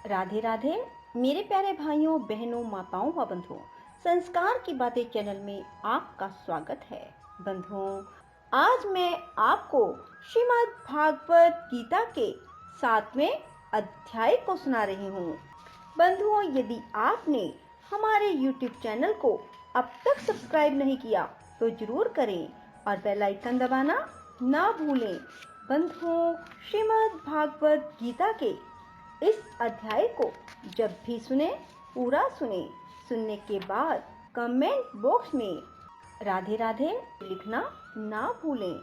राधे राधे मेरे प्यारे भाइयों बहनों माताओं व बंधुओं, संस्कार की बातें चैनल में आपका स्वागत है। बंधुओं, आज मैं आपको श्रीमद् भागवत गीता के 7वें अध्याय को सुना रही हूँ। बंधुओं, यदि आपने हमारे YouTube चैनल को अब तक सब्सक्राइब नहीं किया तो जरूर करें और बेल आइकन दबाना ना भूलें। बंधुओं, श्रीमद् भागवत गीता के इस अध्याय को जब भी सुने पूरा सुने। सुनने के बाद कमेंट बॉक्स में राधे राधे लिखना ना भूलें।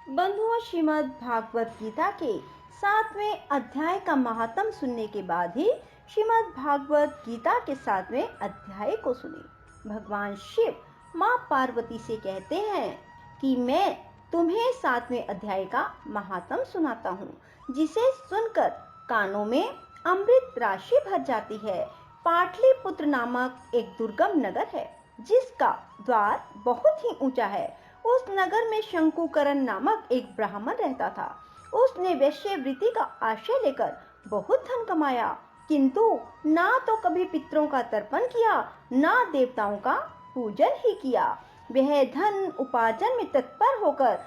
बंधुओं, श्रीमद् भागवत गीता के 7वें अध्याय का महात्म सुनने के बाद ही श्रीमद् भागवत गीता के 7वें अध्याय को सुने। भगवान शिव माँ पार्वती से कहते हैं कि मैं तुम्हें 7वें अध्याय का महात्म सुनाता हूँ, जिसे सुनकर कानों में अमृत राशि भर जाती है। पाटलिपुत्र नामक एक दुर्गम नगर है, जिसका द्वार बहुत ही ऊंचा है। उस नगर में शंकुकरण नामक एक ब्राह्मण रहता था। उसने वैश्यवृत्ति का आश्रय लेकर बहुत धन कमाया, किंतु ना तो कभी पितरों का तर्पण किया, ना देवताओं का पूजन ही किया। वह धन उपार्जन में तत्पर होकर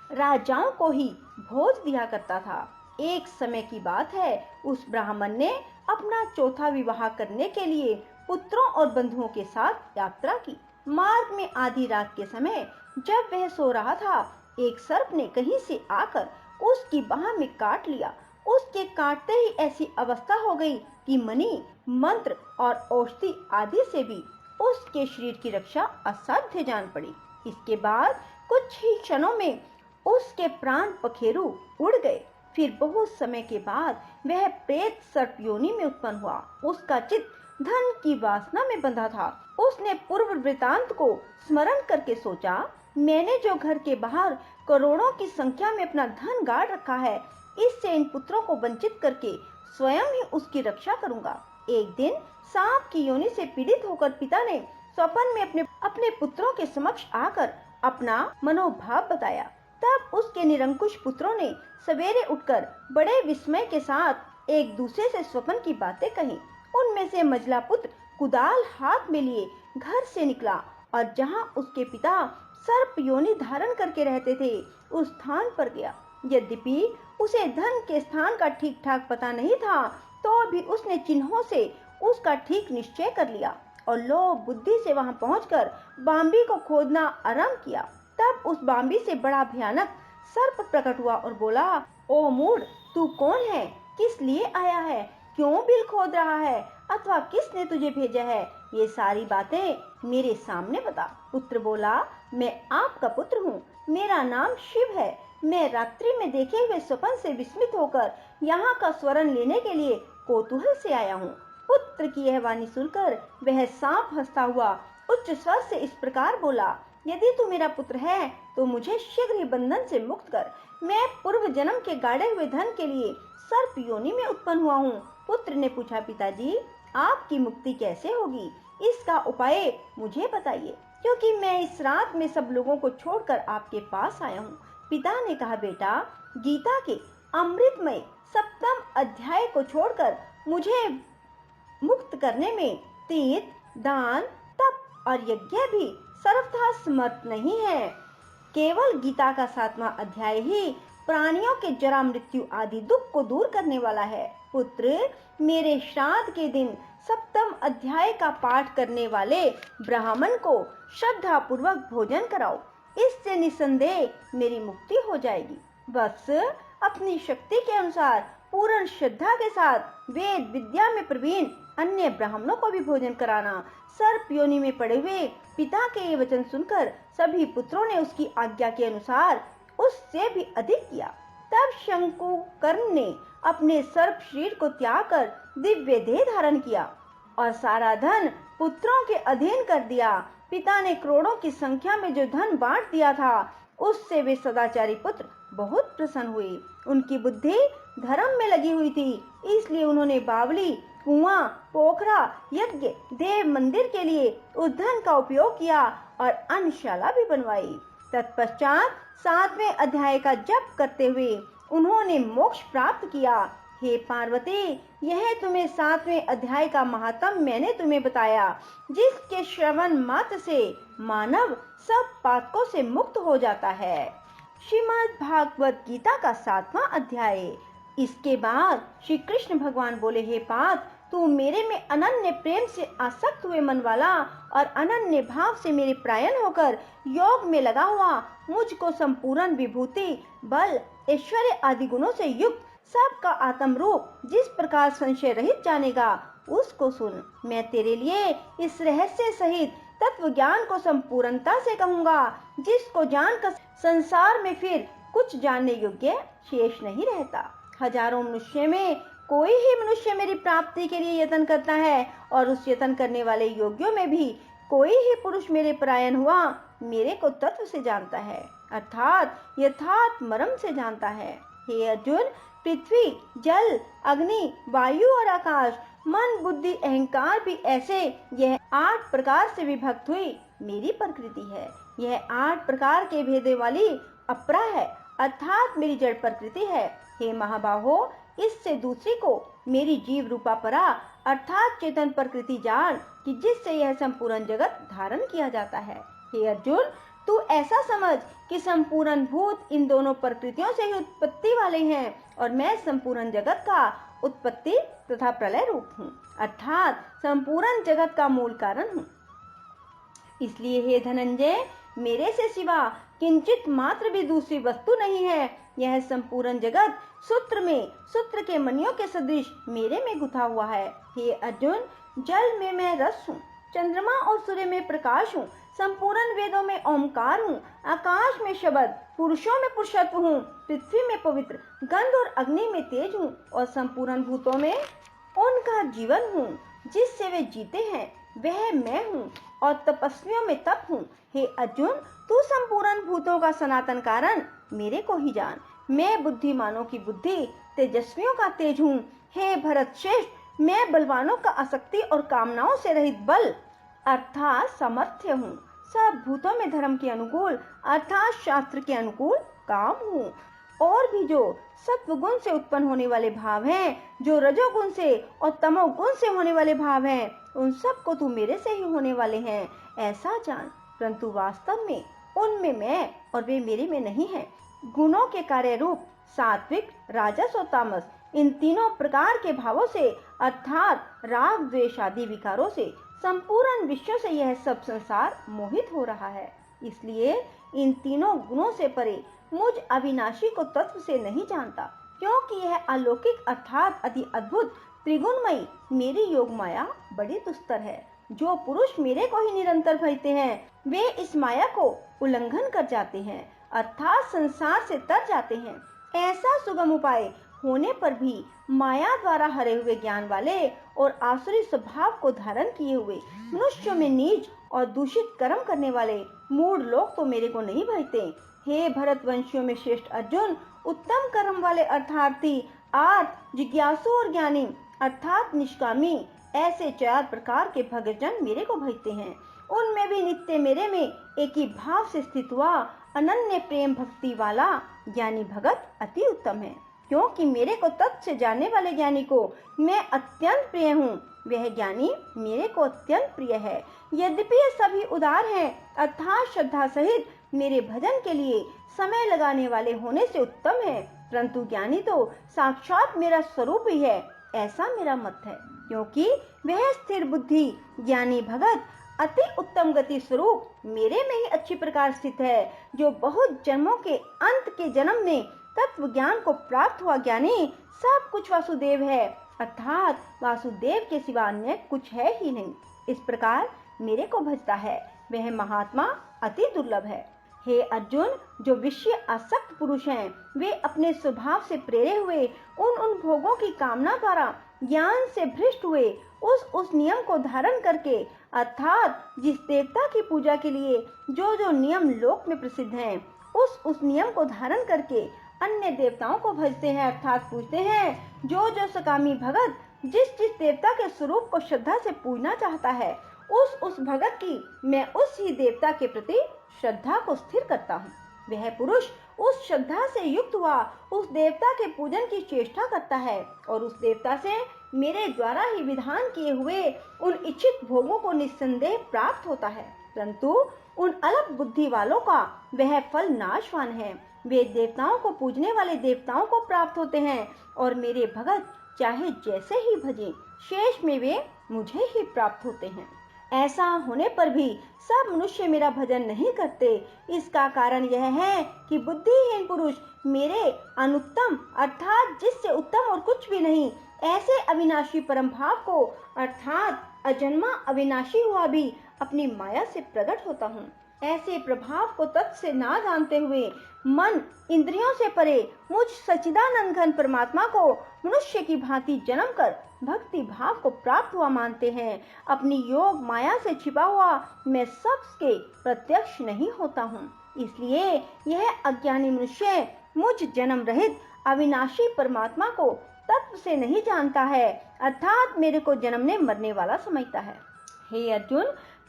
राजाओं को ही भोज दिया करता था। एक समय की बात है, उस ब्राह्मण ने अपना चौथा विवाह करने के लिए पुत्रों और बंधुओं के साथ यात्रा की। मार्ग में आधी रात के समय जब वह सो रहा था, एक सर्प ने कहीं से आकर उसकी बाह में काट लिया। उसके काटते ही ऐसी अवस्था हो गई कि मणि, मंत्र और औषधि आदि से भी उसके शरीर की रक्षा असाध्य जान पड़ी। इसके बाद कुछ ही क्षणों में उसके प्राण पखेरु उड़ गए। फिर बहुत समय के बाद वह प्रेत सर्प योनि में उत्पन्न हुआ। उसका चित्त धन की वासना में बंधा था। उसने पूर्व वृतांत को स्मरण करके सोचा, मैंने जो घर के बाहर करोड़ों की संख्या में अपना धन गाड़ रखा है, इससे इन पुत्रों को वंचित करके स्वयं ही उसकी रक्षा करूंगा। एक दिन सांप की योनि से पीड़ित होकर पिता ने स्वप्न में अपने पुत्रों के समक्ष आकर अपना मनोभाव बताया। तब उसके निरंकुश पुत्रों ने सवेरे उठकर बड़े विस्मय के साथ एक दूसरे से स्वप्न की बातें कही। उनमें से मझला पुत्र कुदाल हाथ में लिए घर से निकला और जहां उसके पिता सर्प योनि धारण करके रहते थे, उस स्थान पर गया। यद्यपि उसे धन के स्थान का ठीक ठाक पता नहीं था, तो भी उसने चिन्हों से उसका ठीक निश्चय कर लिया और लोभ बुद्धि से वहां पहुंचकर बांबी को खोदना आरंभ किया। तब उस बांबी से बड़ा भयानक सर्प प्रकट हुआ और बोला, ओ मूढ़, तू कौन है? किस लिए आया है? क्यों बिल खोद रहा है? अथवा किसने तुझे भेजा है? ये सारी बातें मेरे सामने बता। पुत्र बोला, मैं आपका पुत्र हूँ, मेरा नाम शिव है। मैं रात्रि में देखे हुए स्वप्न से विस्मित होकर यहाँ का स्वरण लेने के लिए कौतूहल से आया हूँ। पुत्र की यह वाणी सुनकर वह सांप हंसता हुआ उच्च स्वर से इस प्रकार बोला, यदि तू मेरा पुत्र है तो मुझे शीघ्र ही बंधन से मुक्त कर। मैं पूर्व जन्म के गाड़े हुए धन के लिए सर्प योनि में उत्पन्न हुआ हूँ। पुत्र ने पूछा, पिताजी, आपकी मुक्ति कैसे होगी? इसका उपाय मुझे बताइए, क्योंकि मैं इस रात में सब लोगों को छोड़कर आपके पास आया हूँ। पिता ने कहा, बेटा, गीता के अमृतमय 7वें अध्याय को छोड़कर मुझे मुक्त करने में तीर्थ, दान, तप और यज्ञ भी सर्वथा समर्थ नहीं है। केवल गीता का 7वां अध्याय ही प्राणियों के जरा मृत्यु आदि दुख को दूर करने वाला है। पुत्र, मेरे श्राद्ध के दिन 7वें अध्याय का पाठ करने वाले ब्राह्मण को श्रद्धा पूर्वक भोजन कराओ। इससे निसंदेह मेरी मुक्ति हो जाएगी। बस अपनी शक्ति के अनुसार पूर्ण श्रद्धा के साथ वेद विद्या में प्रवीण अन्य ब्राह्मणों को भी भोजन कराना। सर्प योनि में पड़े हुए पिता के ये वचन सुनकर सभी पुत्रों ने उसकी आज्ञा के अनुसार उससे भी अधिक किया। तब शंकुकर्ण ने अपने सर्प शरीर को त्याग कर दिव्य देह धारण किया और सारा धन पुत्रों के अधीन कर दिया। पिता ने करोड़ों की संख्या में जो धन बांट दिया था, उससे वे सदाचारी पुत्र बहुत प्रसन्न हुए। उनकी बुद्धि धर्म में लगी हुई थी, इसलिए उन्होंने बावली, कुआं, पोखरा, यज्ञ, देव मंदिर के लिए उस धन का उपयोग किया और अन्नशाला भी बनवाई। तत्पश्चात 7वें अध्याय का जप करते हुए उन्होंने मोक्ष प्राप्त किया। हे पार्वती, यह तुम्हें 7वें अध्याय का महात्म मैंने तुम्हें बताया, जिसके श्रवण मात्र से मानव सब पातकों से मुक्त हो जाता है। श्रीमद् भागवत गीता का 7वां अध्याय। इसके बाद श्री कृष्ण भगवान बोले, हे पार्थ, तू मेरे में अनन्य प्रेम से आसक्त हुए मन वाला और अनन्य भाव से मेरे प्रायण होकर योग में लगा हुआ, मुझको संपूर्ण विभूति, बल, ऐश्वर्य आदि गुणों से युक्त सबका आत्म रूप जिस प्रकार संशय रहित जानेगा, उसको सुन। मैं तेरे लिए इस रहस्य सहित तत्व ज्ञान को संपूर्णता से कहूँगा, जिसको जानकर संसार में फिर कुछ जानने योग्य शेष नहीं रहता। हजारों मनुष्य में कोई ही मनुष्य मेरी प्राप्ति के लिए यत्न करता है, और उस यत्न करने वाले योग्यों में भी कोई ही पुरुष मेरे परायण हुआ मेरे को तत्व से जानता है, अर्थात यथार्थ मर्म से जानता है। हे अर्जुन, पृथ्वी, जल, अग्नि, वायु और आकाश, मन, बुद्धि, अहंकार भी ऐसे यह 8 प्रकार से विभक्त हुई मेरी प्रकृति है। यह 8 प्रकार के भेदे वाली अपरा है, अर्थात मेरी जड़ प्रकृति है। हे महाबाहो, इससे दूसरी को मेरी जीव रूपा परा अर्थात चेतन प्रकृति जान, कि जिससे यह संपूर्ण जगत धारण किया जाता है। हे अर्जुन, तू ऐसा समझ कि संपूर्ण भूत इन दोनों प्रकृतियों से ही उत्पत्ति वाले हैं, और मैं संपूर्ण जगत का उत्पत्ति तथा प्रलय रूप हूँ, अर्थात संपूर्ण जगत का मूल कारण हूँ। इसलिए हे धनंजय, मेरे से सिवा किंचित मात्र भी दूसरी वस्तु नहीं है। यह संपूर्ण जगत सूत्र में सूत्र के मणियों के सदृश मेरे में गुथा हुआ है। हे अर्जुन, जल में मैं रस हूँ, चंद्रमा और सूर्य में प्रकाश हूँ, संपूर्ण वेदों में ओंकार हूँ, आकाश में शब्द, पुरुषों में पुरुषत्व हूँ, पृथ्वी में पवित्र, गंध और अग्नि में तेज हूँ, और संपूर्ण भूतों में उनका जीवन हूँ, जिससे वे जीते हैं वह मैं हूँ, और तपस्वियों में तप हूँ। हे अर्जुन, तू संपूर्ण भूतों का सनातन कारण मेरे को ही जान। मैं बुद्धिमानों की बुद्धि, तेजस्वियों का तेज हूँ। हे भरत श्रेष्ठ, मैं बलवानों का आसक्ति और कामनाओं से रहित बल अर्थात सामर्थ्य हूँ। सब भूतों में धर्म के अनुकूल अर्थात शास्त्र के अनुकूल काम हूँ। और भी जो सत्वगुण से उत्पन्न होने वाले भाव हैं, जो रजोगुण से और तमोगुण से होने वाले भाव हैं, उन सब को तू मेरे से ही होने वाले हैं, ऐसा जान। परंतु वास्तव में उनमें मैं और वे मेरे में नहीं है। गुणों के कार्य रूप सात्विक, राजस और तामस, इन तीनों प्रकार के भावों से अर्थात राग, द्वेष आदि विकारों से संपूर्ण विश्व से यह सब संसार मोहित हो रहा है। इसलिए इन तीनों गुणों से परे मुझ अविनाशी को तत्व से नहीं जानता, क्योंकि यह अलौकिक अर्थात अति अद्भुत त्रिगुणमयी मेरी योग माया बड़ी दुस्तर है। जो पुरुष मेरे को ही निरंतर भजते हैं, वे इस माया को उल्लंघन कर जाते हैं, अर्थात संसार से तर जाते हैं। ऐसा सुगम उपाय होने पर भी माया द्वारा हरे हुए ज्ञान वाले और आसुरी स्वभाव को धारण किए हुए मनुष्यों में नीच और दूषित कर्म करने वाले मूढ़ लोग तो मेरे को नहीं भजते। हे भरतवंशियों में श्रेष्ठ अर्जुन, उत्तम कर्म वाले अर्थार्थी, आर्त, जिज्ञासु और ज्ञानी अर्थात निष्कामी, ऐसे 4 प्रकार के भक्तजन मेरे को भजते हैं। उनमें भी नित्य मेरे में एक ही भाव से स्थित हुआ अनन्य प्रेम भक्ति वाला ज्ञानी भगत अति उत्तम है, क्योंकि मेरे को तत्व से जानने वाले ज्ञानी को मैं अत्यंत प्रिय हूँ। वह ज्ञानी मेरे को अत्यंत प्रिय है। यद्यपि ये सभी उदार हैं अर्थात श्रद्धा सहित मेरे भजन के लिए समय लगाने वाले होने से उत्तम है, परंतु ज्ञानी तो साक्षात मेरा स्वरूप ही है, ऐसा मेरा मत है। क्योंकि वह स्थिर बुद्धि ज्ञानी भगत अति उत्तम गति स्वरूप मेरे में ही अच्छी प्रकार स्थित है, जो बहुत जन्मों के अंत के जन्म में तत्व ज्ञान को प्राप्त हुआ ज्ञानी सब कुछ वासुदेव है, अर्थात वासुदेव के सिवा अन्य कुछ है ही नहीं। इस प्रकार मेरे को भजता है, वह महात्मा अति दुर्लभ है। हे अर्जुन, जो विषय आसक्त पुरुष हैं, वे अपने स्वभाव से प्रेरे हुए उन भोगों की कामना द्वारा ज्ञान से भ्रष्ट हुए उस नियम को धारण करके अर्थात जिस देवता की पूजा के लिए जो नियम लोक में प्रसिद्ध हैं, उस नियम को धारण करके अन्य देवताओं को भजते हैं अर्थात पूजते हैं। जो सकामी भगत जिस देवता के स्वरूप को श्रद्धा से पूजना चाहता है, उस भगत की मैं उस ही देवता के प्रति श्रद्धा को स्थिर करता हूँ। वह पुरुष उस श्रद्धा से युक्त हुआ उस देवता के पूजन की चेष्टा करता है और उस देवता से मेरे द्वारा ही विधान किए हुए उन इच्छित भोगों को निस्संदेह प्राप्त होता है। परंतु उन अल्प बुद्धि वालों का वह फल नाशवान है। वे देवताओं को पूजने वाले देवताओं को प्राप्त होते हैं और मेरे भगत चाहे जैसे ही भजें, शेष में वे मुझे ही प्राप्त होते हैं। ऐसा होने पर भी सब मनुष्य मेरा भजन नहीं करते। इसका कारण यह है कि बुद्धिहीन पुरुष मेरे अनुत्तम अर्थात जिससे उत्तम और कुछ भी नहीं ऐसे अविनाशी परम भाव को अर्थात अजन्मा अविनाशी हुआ भी अपनी माया से प्रकट होता हूँ। ऐसे प्रभाव को तत्व से ना जानते हुए मन इंद्रियों से परे मुझ सच्चिदानंद घन परमात्मा को मनुष्य की भांति जन्म कर भक्ति भाव को प्राप्त हुआ मानते हैं। अपनी योग माया से छिपा हुआ मैं सबके प्रत्यक्ष नहीं होता हूँ। इसलिए यह अज्ञानी मनुष्य मुझ जन्म रहित अविनाशी परमात्मा को तत्व से नहीं जानता है, अर्थात मेरे को जन्मने मरने वाला समझता है। हे अर्जुन,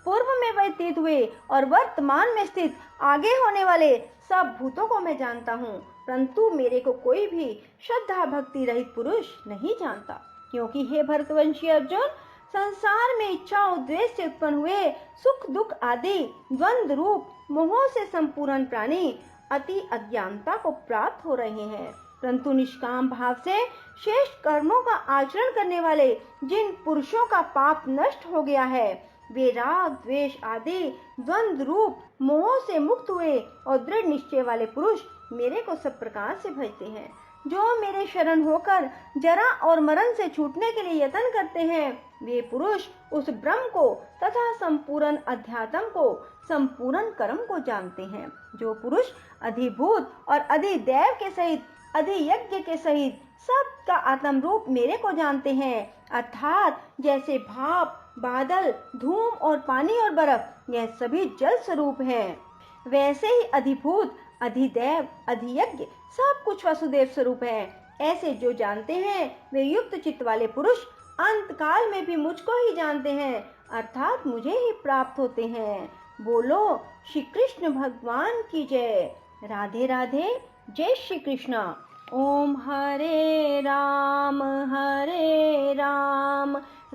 पूर्व में व्यतीत हुए और वर्तमान में स्थित आगे होने वाले सब भूतों को मैं जानता हूँ, परंतु मेरे को कोई भी श्रद्धा भक्ति रहित पुरुष नहीं जानता। क्योंकि हे भरतवंशी अर्जुन, संसार में इच्छा और द्वेष से उत्पन्न हुए सुख दुख आदि द्वंद्व रूप मोह से संपूर्ण प्राणी अति अज्ञानता को प्राप्त हो रहे हैं, परंतु निष्काम भाव से श्रेष्ठ कर्मों का आचरण करने वाले जिन पुरुषों का पाप नष्ट हो गया है, वे राग द्वेष आदि द्वंद्व रूप मोह से मुक्त हुए और दृढ़ निश्चय वाले पुरुष मेरे को सब प्रकार से भजते हैं। जो मेरे शरण होकर जरा और मरण से छूटने के लिए यत्न करते हैं, वे पुरुष उस ब्रह्म को तथा संपूर्ण अध्यात्म को संपूर्ण कर्म को जानते हैं। जो पुरुष अधिभूत और अधिदैव के सहित अधियज्ञ के सहित सबका आत्म रूप मेरे को जानते हैं, अर्थात जैसे भाप बादल धूम और पानी और बर्फ यह सभी जल स्वरूप हैं, वैसे ही अधिभूत अधिदैव अधियज्ञ सब कुछ वसुदेव स्वरूप है। ऐसे जो जानते हैं वे युक्त चित्त वाले पुरुष अंत काल में भी मुझको ही जानते हैं, अर्थात मुझे ही प्राप्त होते हैं। बोलो श्री कृष्ण भगवान की जय। राधे राधे। जय श्री कृष्ण। ओम हरे राम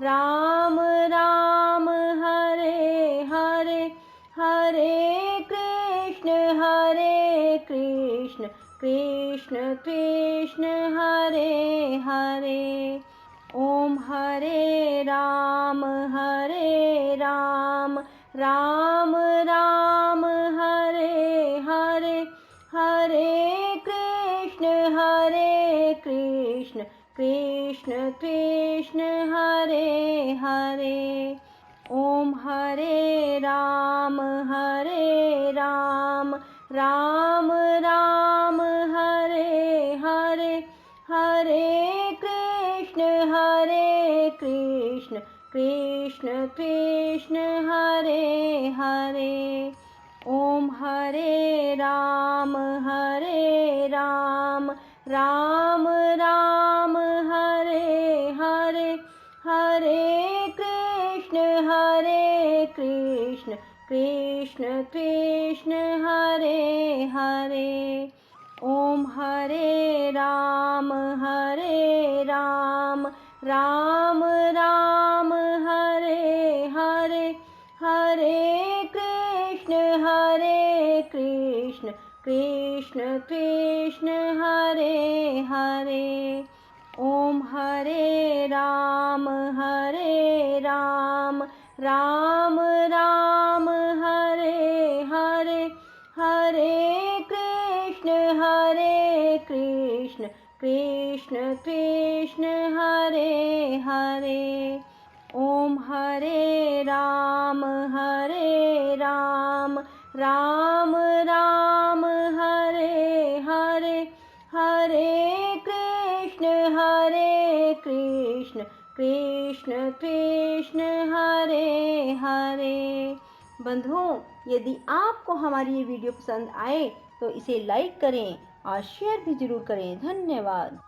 राम राम हरे हरे, हरे कृष्ण कृष्ण कृष्ण हरे हरे। ओम हरे राम राम राम हरे हरे, हरे कृष्ण कृष्ण कृष्ण हरे हरे। ओम हरे राम राम राम हरे हरे, हरे कृष्ण कृष्ण कृष्ण हरे हरे। ओम हरे राम राम राम हरे हरे, हरे कृष्ण कृष्ण कृष्ण हरे हरे। ओम हरे राम राम राम हरे हरे, हरे कृष्ण कृष्ण कृष्ण हरे हरे। ओम हरे राम राम राम हरे हरे, हरे कृष्ण कृष्ण कृष्ण हरे हरे। ओम हरे राम राम राम हरे हरे, हरे कृष्ण कृष्ण कृष्ण हरे हरे। बंधुओं, यदि आपको हमारी ये वीडियो पसंद आए तो इसे लाइक करें और शेयर भी जरूर करें। धन्यवाद।